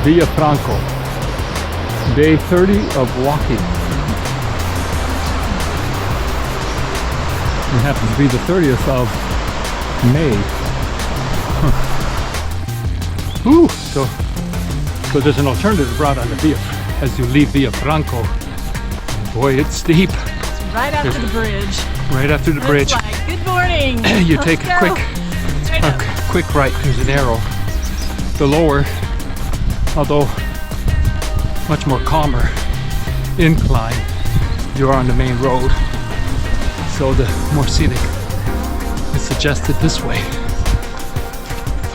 Villafranca. Day 30 of walking. It happens to be the 30th of May. Whew. So there's an alternative route on the Via as you leave Villafranca. Boy, it's steep. It's right after the bridge. Right after the bridge. Like, good morning. You take a quick right. There's an arrow. The lower, although much more calmer incline, you're on the main road. So the more scenic is suggested this way.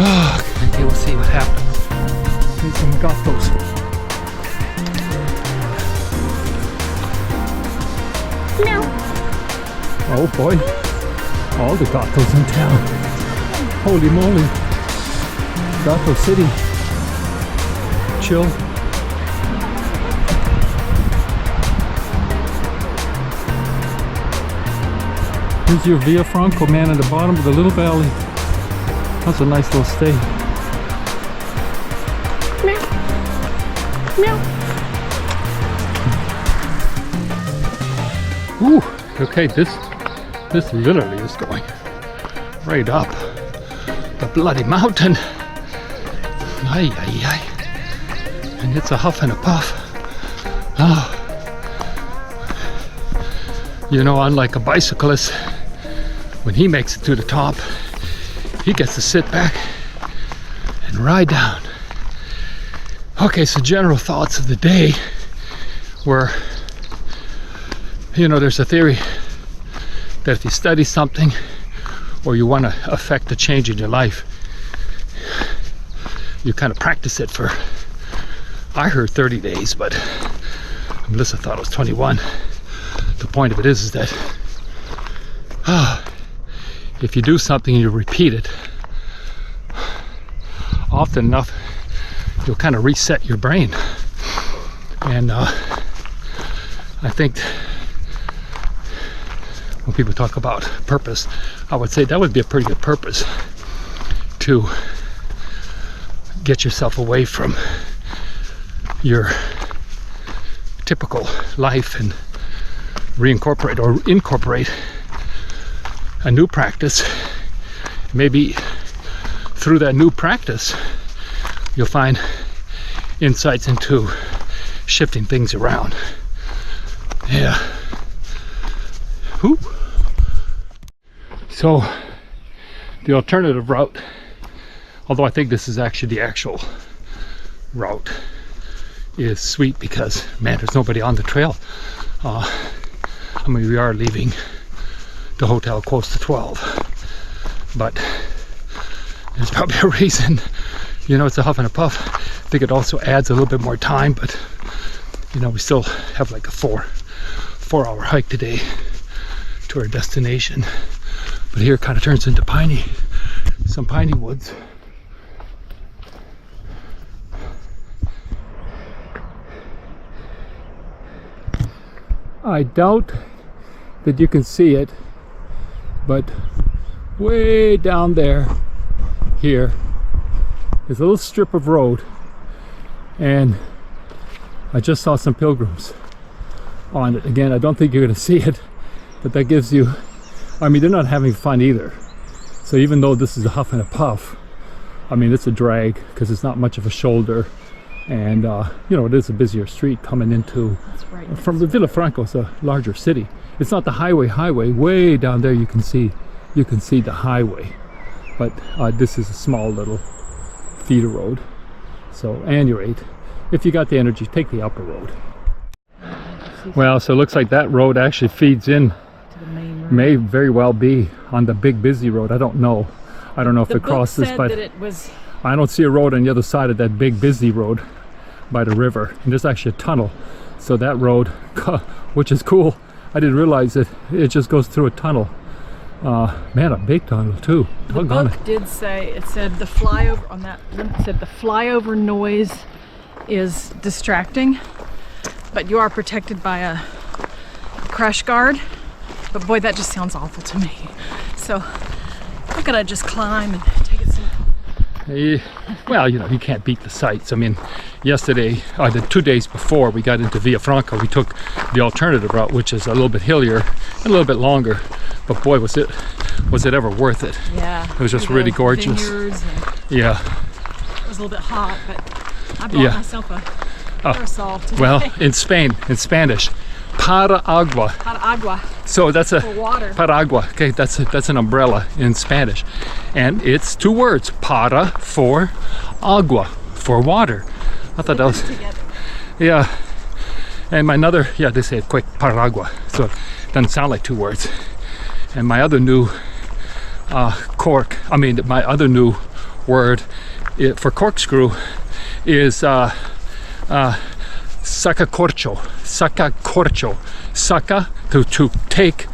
Okay, we'll see what happens. Here's some gatos. Meow. Oh boy, all the gatos in town. Holy moly. Gato City. Chill. Here's your Villafranca, man, at the bottom of the little valley. That's a nice little stay. Meow. Meow. Ooh, okay, this literally is going right up the bloody mountain. Ay, ay, ay. And it's a huff and a puff. Oh. You know, unlike a bicyclist, when he makes it to the top, he gets to sit back and ride down. Okay, so general thoughts of the day were, you know, there's a theory that if you study something or you want to affect a change in your life, you kind of practice it for, I heard 30 days, but Melissa thought it was 21. The point of it is that if you do something and you repeat it often enough, you'll kind of reset your brain. And I think when people talk about purpose, I would say that would be a pretty good purpose, to get yourself away from your typical life and reincorporate or incorporate a new practice. Maybe through that new practice you'll find insights into shifting things around. Yeah. Whew. So the alternative route, although I think this is actually the actual route, is sweet because, man, there's nobody on the trail. I mean, we are leaving the hotel close to 12, but there's probably a reason. You know, it's a huff and a puff. I think it also adds a little bit more time, but you know, we still have like a four-hour hike today to our destination. But here it kind of turns into some piney woods. I doubt that you can see it, but way down there, here, is a little strip of road, and I just saw some pilgrims on it. Again, I don't think you're going to see it, but that gives you, I mean, they're not having fun either. So even though this is a huff and a puff, I mean, it's a drag because it's not much of a shoulder. And you know, it is a busier street coming into from the Villafranca. It's a larger city. It's not the highway. Way down there you can see the highway, but this is a small little feeder road. So at any rate, if you got the energy, take the upper road. Well, so it looks like that road actually feeds in to the main road. May very well be on the big busy road. I don't know if it crosses, but I don't see a road on the other side of that big busy road by the river, and there's actually a tunnel. So that road, which is cool, I didn't realize it just goes through a tunnel. Man, a big tunnel too. The book did say, it said the flyover on that, it said the flyover noise is distracting, but you are protected by a crash guard. But boy, that just sounds awful to me. So I'm gonna just climb and take it slow. Well, you know, you can't beat the sights. I mean, yesterday, the 2 days before we got into Villafranca, we took the alternative route, which is a little bit hillier and a little bit longer. But boy, was it ever worth it. Yeah. It was just really gorgeous. Yeah. It was a little bit hot, but I bought myself a parasol today. Well, in Spanish, para agua. Para agua. So that's a for water. Para agua. Okay, that's an umbrella in Spanish, and it's 2 words: para, for, agua, for water. I thought that was Together. yeah. And my other they say it quick, para agua. So it doesn't sound like 2 words. And my other new my other new word for corkscrew is sacacorcho. Sacacorcho. Saca, to take,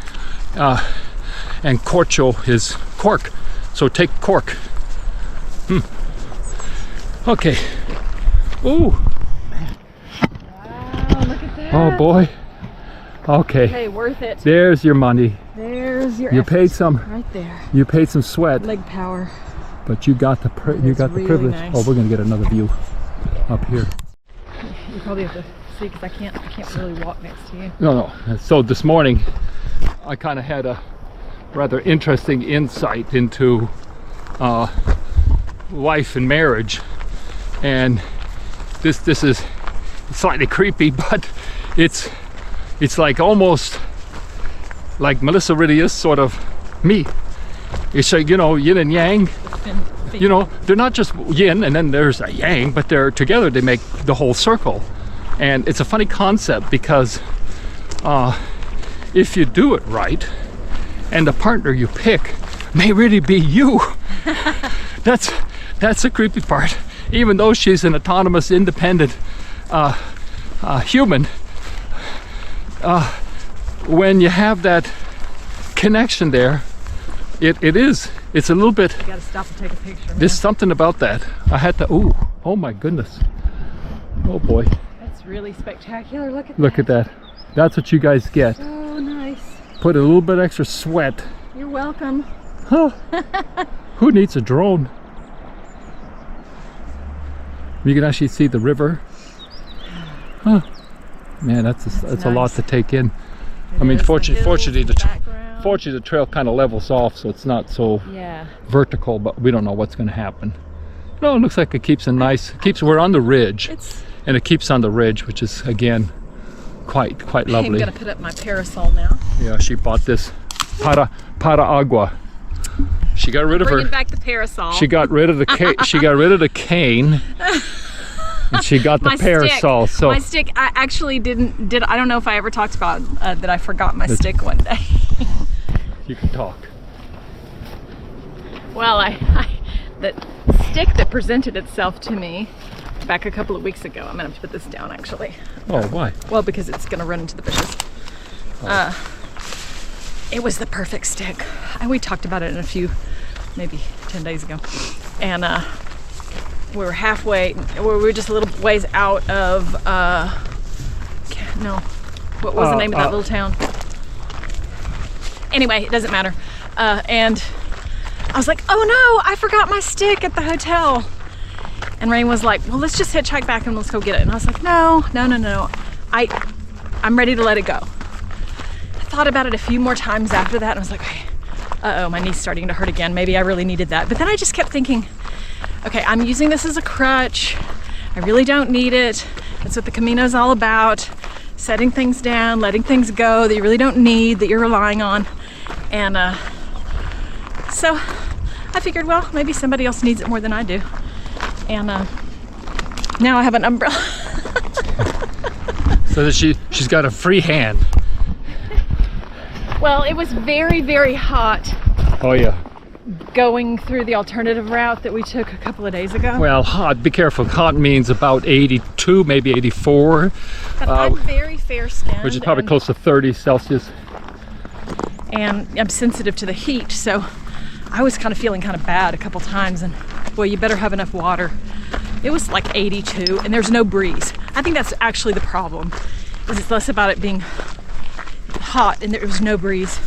and corcho is cork. So take cork. Okay. Ooh. Wow, look at that. Oh boy. Okay. Okay, worth it. There's your money. There's your You effort paid some. right there. You paid some sweat, Leg power. but you got the really privilege. nice. Oh, we're gonna get another view up here. You probably have to see because I can't really walk next to you. No. So this morning, I kind of had a rather interesting insight into life and marriage, and this is slightly creepy, but it's like almost like Melissa really is sort of me. It's like, you know, yin and yang. You know, they're not just yin and then there's a yang, but they're together, they make the whole circle. And it's a funny concept because if you do it right and the partner you pick may really be you, that's the creepy part. Even though she's an autonomous, independent human, when you have that connection there, it's a little bit. You gotta stop and take a picture. There's something about that. I had to. Oh my goodness. Oh boy. That's really spectacular. Look at Look at that. That's what you guys get. So nice. Put a little bit extra sweat. You're welcome. Huh. Who needs a drone? You can actually see the river. Huh. Man, that's a lot nice. to take in. It I mean, is, fortunately, the background. the trail kind of levels off, so it's not so vertical. But we don't know what's going to happen. No, it looks like it keeps we're on the ridge, and it keeps on the ridge, which is again quite lovely. I'm gonna put up my parasol now. Yeah, she bought this para agua. She got rid of Bringing back the parasol. She got rid of the she got rid of the cane. And she got the parasol. Stick. So my stick, I actually I don't know if I ever talked about that I forgot my stick one day. You can talk. Well, the stick that presented itself to me back a couple of weeks ago. I'm gonna have to put this down actually. Oh, why? Well, because it's gonna run into the bushes. It was the perfect stick. And we talked about it maybe 10 days ago. And we were just a little ways out of, what was the name of that little town? Anyway, it doesn't matter. And I was like, oh no, I forgot my stick at the hotel. And Rain was like, well, let's just hitchhike back and let's go get it. And I was like, no. I'm ready to let it go. I thought about it a few more times after that and I was like, uh-oh, my knee's starting to hurt again. Maybe I really needed that. But then I just kept thinking, okay, I'm using this as a crutch. I really don't need it. That's what the Camino's all about. Setting things down, letting things go that you really don't need, that you're relying on. And so I figured, well, maybe somebody else needs it more than I do. And now I have an umbrella. So that she's got a free hand. Well, it was very, very hot. Oh yeah. Going through the alternative route that we took a couple of days ago. Well, hot. Be careful. Hot means about 82, maybe 84. But I'm very fair-skinned. Which is probably close to 30 Celsius. And I'm sensitive to the heat, so I was kind of feeling kind of bad a couple times. And well, you better have enough water. It was like 82, and there's no breeze. I think that's actually the problem. Is it's less about it being hot and there was no breeze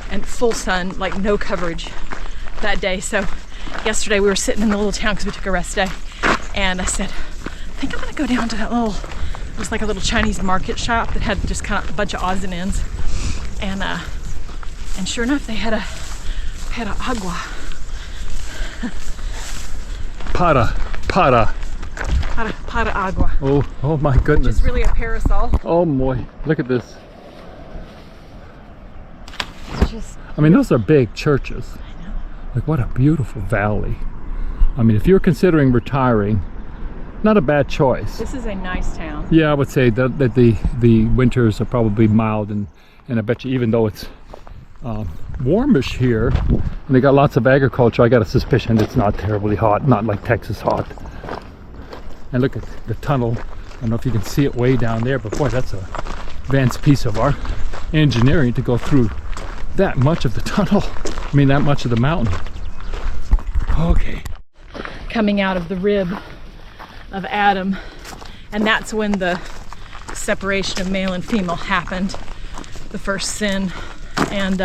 and full sun, like no coverage that day. So yesterday we were sitting in the little town because we took a rest day, and I said, I think I'm gonna go down to that little, it was like a little Chinese market shop that had just kind of a bunch of odds and ends, and sure enough they had a agua. Para agua. Oh my goodness. Which is really a parasol. Oh boy, look at this. It's just, I mean, those are big churches. I know. Like, what a beautiful valley. I mean, if you're considering retiring, not a bad choice. This is a nice town. Yeah, I would say that the winters are probably mild, and I bet you, even though it's warmish here and they got lots of agriculture, I got a suspicion it's not terribly hot, not like Texas hot. And look at the tunnel. I don't know if you can see it way down there, but boy, that's a advanced piece of our engineering to go through that much of the tunnel. I mean, that much of the mountain. Okay. Coming out of the rib of Adam, and that's when the separation of male and female happened, the first sin. And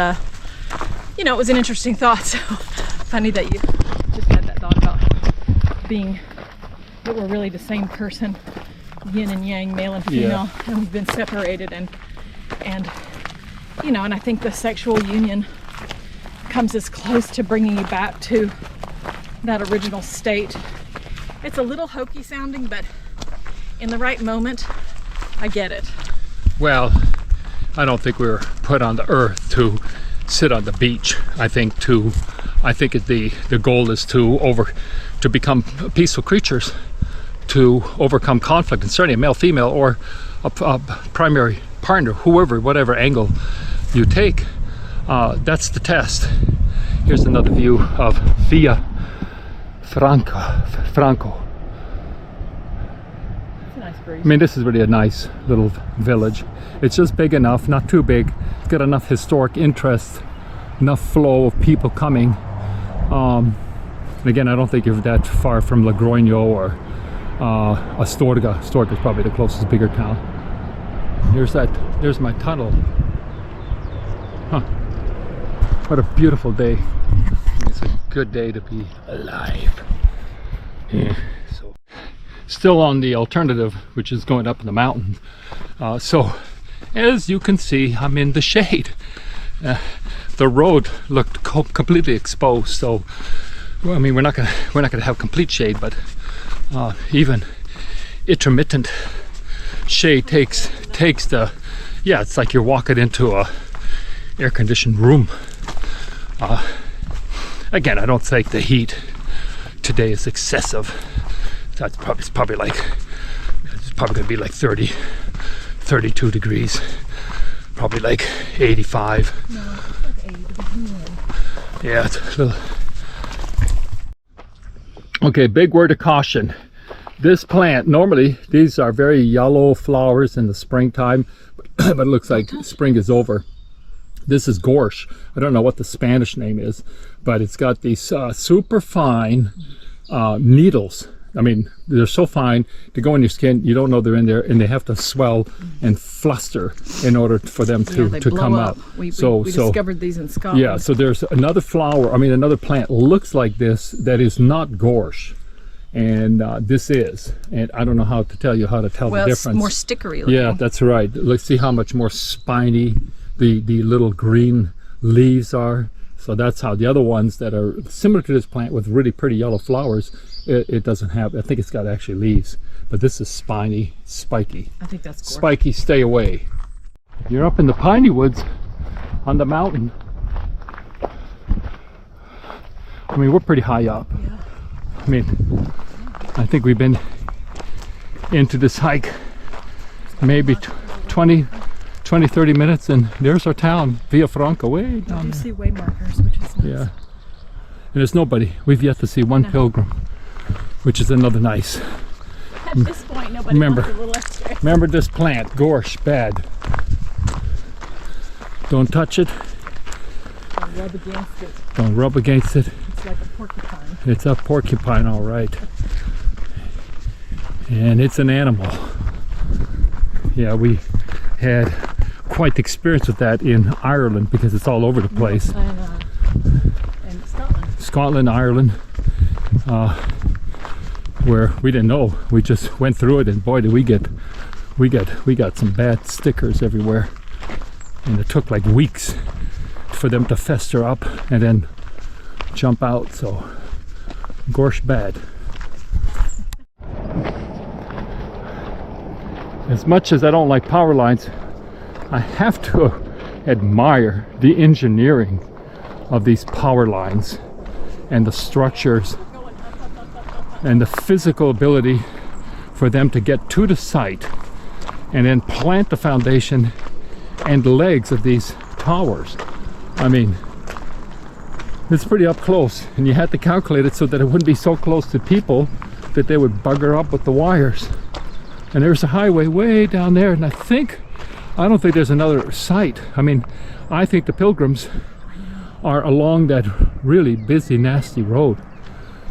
you know, it was an interesting thought. So funny that you just had that thought about being that we're really the same person, yin and yang, male and female, yeah. And we've been separated, and you know, and I think the sexual union comes as close to bringing you back to that original state. It's a little hokey sounding, but in the right moment, I get it. Well, I don't think we were put on the earth to sit on the beach. I think the goal is to become peaceful creatures, to overcome conflict, and certainly a male, female, or a primary partner, whatever angle you take. That's the test. Here's another view of Villafranca. I mean, this is really a nice little village. It's just big enough, not too big. It's got enough historic interest, enough flow of people coming. And again, I don't think you're that far from Logroño or Astorga. Astorga is probably the closest bigger town. There's my tunnel. Huh. What a beautiful day. It's a good day to be alive. Yeah. So, still on the alternative, which is going up in the mountains. So, as you can see, I'm in the shade. The road looked completely exposed. So, well, I mean, we're not gonna have complete shade, but even intermittent shade takes the, yeah, it's like you're walking into a air-conditioned room. Again, I don't think the heat today is excessive. It's probably gonna be like 30, 32 degrees, probably like 85. No, it's like 80. Yeah, it's a little. Okay, big word of caution. This plant, normally these are very yellow flowers in the springtime, but it looks like spring is over. This is gorse. I don't know what the Spanish name is, but it's got these super fine needles. I mean, they're so fine to go in your skin, you don't know they're in there, and they have to swell and fluster in order for them to come up. We discovered these in Scotland. Yeah, so there's another flower, another plant looks like this that is not gorse. And this is, and I don't know how to tell the difference. Well, it's more stickery looking. Yeah, that's right. Let's see how much more spiny the little green leaves are. So that's how the other ones that are similar to this plant with really pretty yellow flowers, it doesn't have. I think it's got actually leaves, but this is spiny, spiky. I think that's gorgeous. Spiky, stay away. You're up in the piney woods on the mountain. I mean, we're pretty high up. Yeah. I mean, I think we've been into this hike maybe 20, 30 minutes, and there's our town, Villafranca, way down there. You see way markers, which is nice. Yeah. And there's nobody. We've yet to see one pilgrim, which is another nice. At this point, nobody wants a little extra. Remember this plant, gorse, bad. Don't touch it. Don't rub against it. Don't rub against it. It's like a porcupine. It's a porcupine, all right. And it's an animal. Yeah, we had quite the experience with that in Ireland because it's all over the place. And Scotland. Scotland, Ireland. where we didn't know. We just went through it, and boy, did we got some bad stickers everywhere, and it took like weeks for them to fester up and then jump out. So gosh, bad. As much as I don't like power lines, I have to admire the engineering of these power lines and the structures and the physical ability for them to get to the site and then plant the foundation and legs of these towers. I mean, it's pretty up close, and you had to calculate it so that it wouldn't be so close to people that they would bugger up with the wires. And there's a highway way down there, and I don't think there's another site. I mean, I think the pilgrims are along that really busy, nasty road.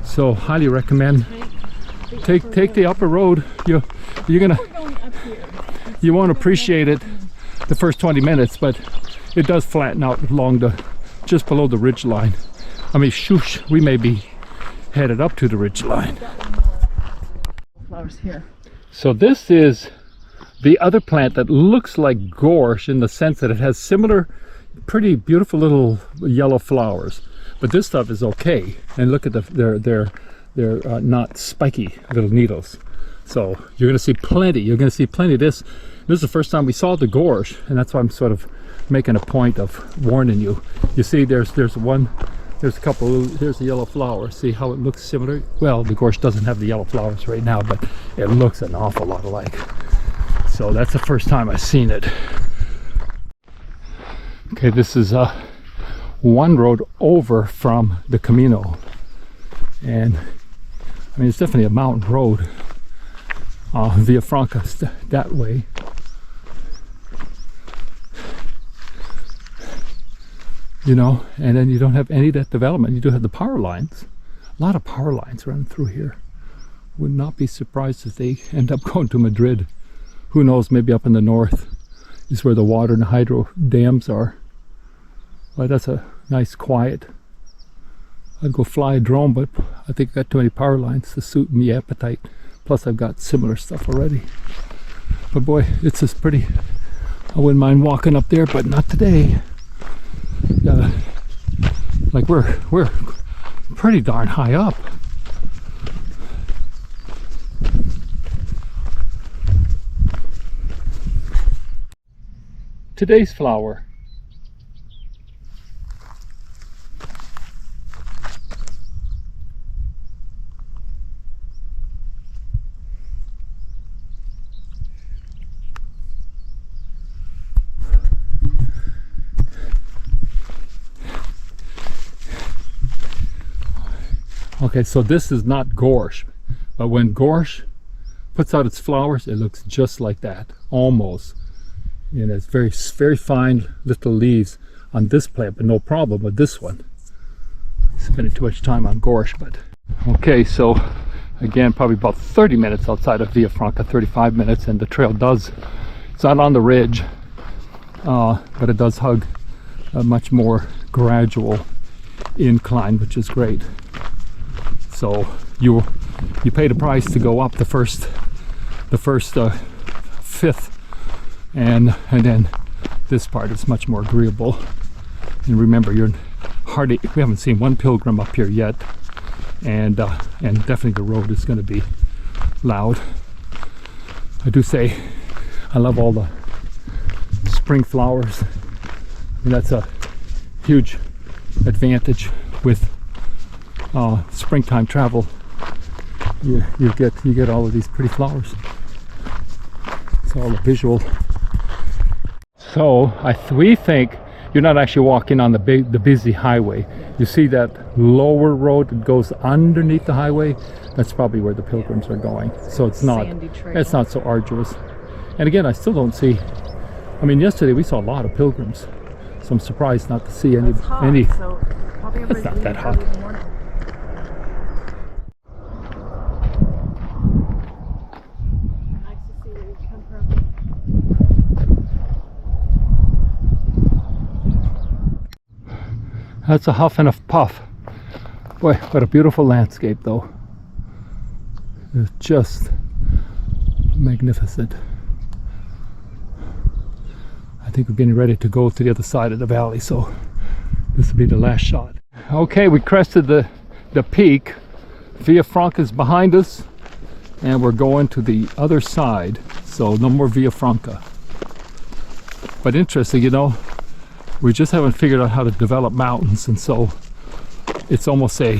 So highly recommend take the upper road. You won't appreciate it the first 20 minutes, but it does flatten out along just below the ridge line. I mean, shoosh, we may be headed up to the ridge line. Flowers here. So this is the other plant that looks like gorse in the sense that it has similar, pretty beautiful little yellow flowers. But this stuff is okay. And look at they're not spiky little needles. So you're going to see plenty. You're going to see plenty of this. This is the first time we saw the gorse, and that's why I'm sort of making a point of warning you. You see, there's a couple. Here's the yellow flower. See how it looks similar? Well, the gorse doesn't have the yellow flowers right now, but it looks an awful lot alike. So that's the first time I've seen it. Okay, this is one road over from the Camino, and I mean, it's definitely a mountain road. Villafranca that way. You know, and then you don't have any of that development. You do have the power lines. A lot of power lines running through here. Would not be surprised if they end up going to Madrid. Who knows, maybe up in the north is where the water and the hydro dams are. Well, that's a nice quiet. I'd go fly a drone, but I think I got too many power lines to suit me appetite. Plus I've got similar stuff already. But boy, it's just pretty. I wouldn't mind walking up there, but not today. Like we're pretty darn high up. Today's flower. Okay, so this is not gorse, but when gorse puts out its flowers, it looks just like that, almost. And it's very, very fine little leaves on this plant, but no problem with this one. Spending too much time on gorse, but okay. So again, probably about 30 minutes outside of Villafranca, 35 minutes, and the trail it's not on the ridge, but it does hug a much more gradual incline, which is great. So you pay the price to go up the first fifth, and then this part is much more agreeable. And remember, we haven't seen one pilgrim up here yet, and definitely the road is going to be loud. I do say I love all the spring flowers. I mean, that's a huge advantage with springtime travel. You get all of these pretty flowers. It's all a visual. So we think you're not actually walking on the busy highway. You see that lower road that goes underneath the highway? That's probably where the pilgrims are going. So it's not so arduous. And again, I still don't see. I mean, yesterday we saw a lot of pilgrims, so I'm surprised not to see any. So it's not that hot. That's a huff and a puff. Boy, what a beautiful landscape though. It's just magnificent. I think we're getting ready to go to the other side of the valley, so this will be the last shot. Okay, we crested the peak. Villafranca is behind us, and we're going to the other side, so no more Villafranca. But interesting, you know, we just haven't figured out how to develop mountains, and so it's almost a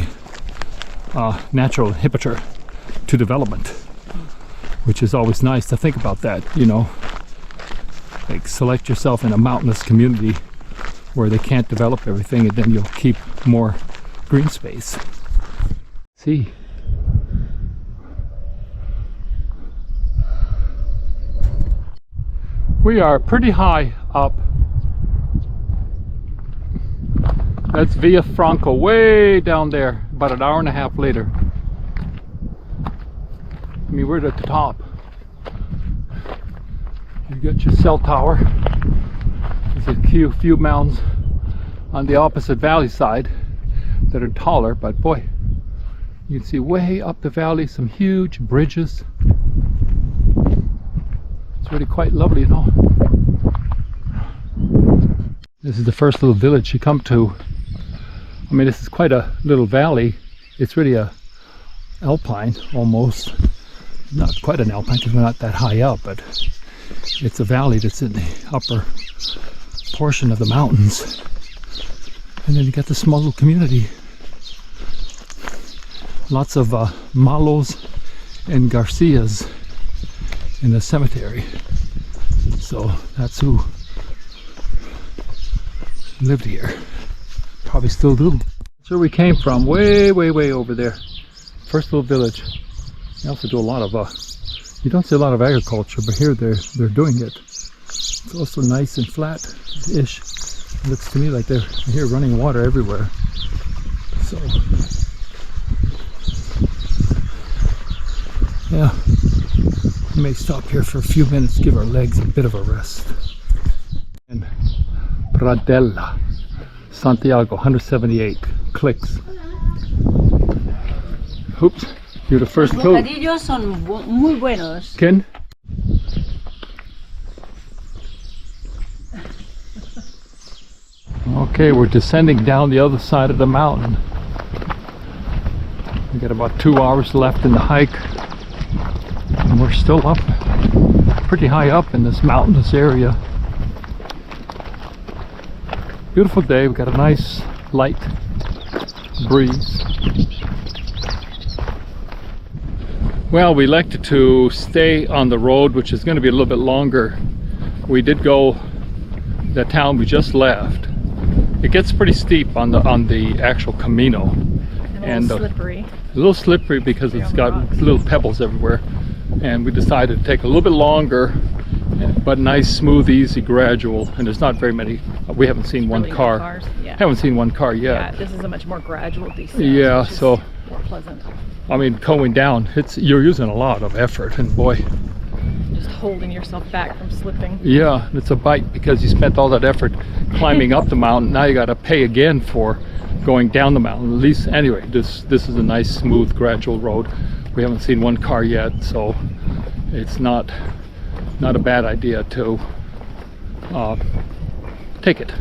natural inhibitor to development, which is always nice to think about that, you know. Like, select yourself in a mountainous community where they can't develop everything, and then you'll keep more green space. See? We are pretty high up. That's Villafranca way down there, about an hour and a half later. I mean, we're at the top. You got your cell tower. There's a few mountains on the opposite valley side that are taller, but boy, you can see way up the valley some huge bridges. It's really quite lovely, you know. This is the first little village you come to. I mean, this is quite a little valley. It's really a alpine almost. Not quite an alpine because we're not that high up, but it's a valley that's in the upper portion of the mountains. And then you got the small little community. Lots of Malos and Garcias in the cemetery. So that's who lived here. Probably still do. That's where we came from, way over there. First little village. They also do a lot of you don't see a lot of agriculture, but here they're doing it. It's also nice and flat-ish. It looks to me like they're here running water everywhere. So yeah, we may stop here for a few minutes, give our legs a bit of a rest. And Pradella, Santiago, 178 clicks. Oops, you're the first pill. Los bocadillos son muy buenos. Ken? Okay, we're descending down the other side of the mountain. We got about 2 hours left in the hike, and we're still up, pretty high up in this mountainous area. Beautiful day. We got a nice light breeze. Well, we elected to stay on the road, which is going to be a little bit longer. We did go the town we just left. It gets pretty steep on the actual Camino, And a little slippery. A little slippery because it's got little pebbles everywhere. And we decided to take a little bit longer, but nice, smooth, easy, gradual. And there's not very many. We haven't seen one Really car. no cars. Yeah. Haven't seen one car yet. Yeah, this is a much more gradual descent. Yeah, which is so more pleasant. I mean, going down, you're using a lot of effort, and boy, Just holding yourself back from slipping. yeah, it's a bite because you spent all that effort climbing up the mountain. Now you got to pay again for going down the mountain. At least, anyway, this is a nice, smooth, gradual road. We haven't seen one car yet, so it's not a bad idea to take it.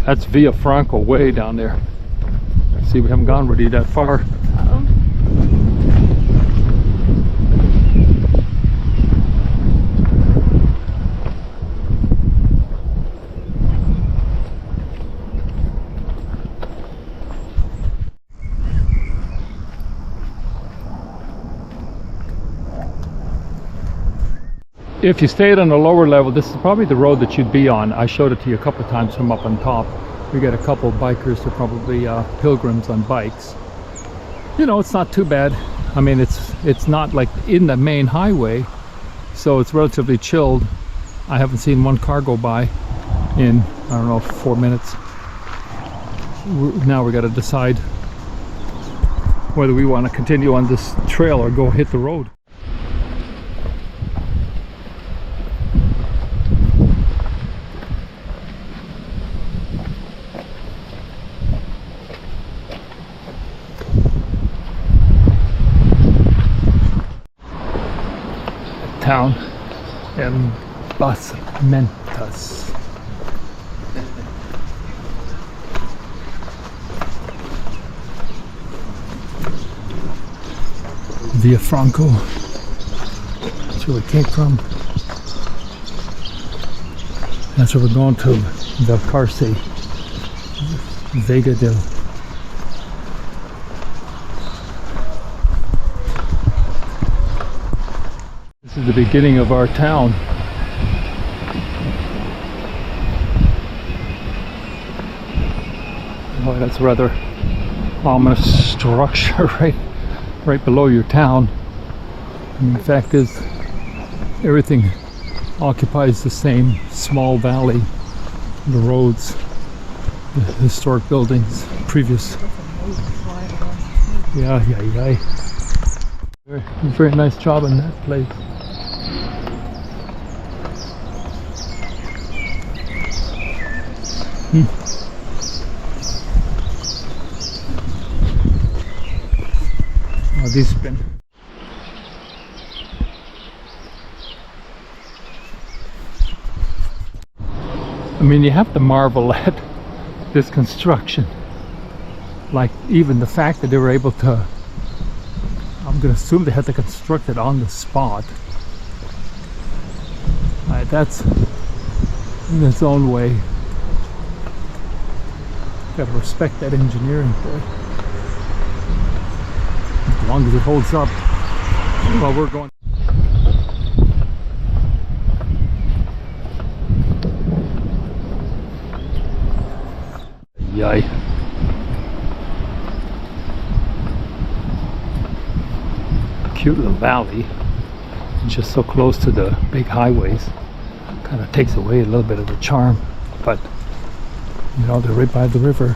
That's Villafranca way down there. See, we haven't gone really that far. Uh-oh. If you stayed on a lower level, this is probably the road that you'd be on. I showed it to you a couple of times from up on top. We got a couple of bikers, they're probably pilgrims on bikes. You know, it's not too bad. I mean, it's not like in the main highway, so it's relatively chilled. I haven't seen one car go by in, I don't know, 4 minutes. Now we got to decide whether we want to continue on this trail or go hit the road. town, Emplazamientos. Villafranca. That's where we came from. That's where we're going to, Valcarce, Vega de. This is the beginning of our town. Boy, that's a rather ominous structure right below your town. And the fact is, everything occupies the same small valley. The roads, the historic buildings, previous. Yeah. Very nice job in that place. Oh, these spin. I mean, you have to marvel at this construction. Like, even the fact that they were able to, I'm going to assume they had to construct it on the spot. That's in its own way. Gotta respect that engineering, boy. As long as it holds up. Well, we're going. Yay. Cute little valley. It's just so close to the big highways. Kind of takes away a little bit of the charm. But, you know, they're right by the river.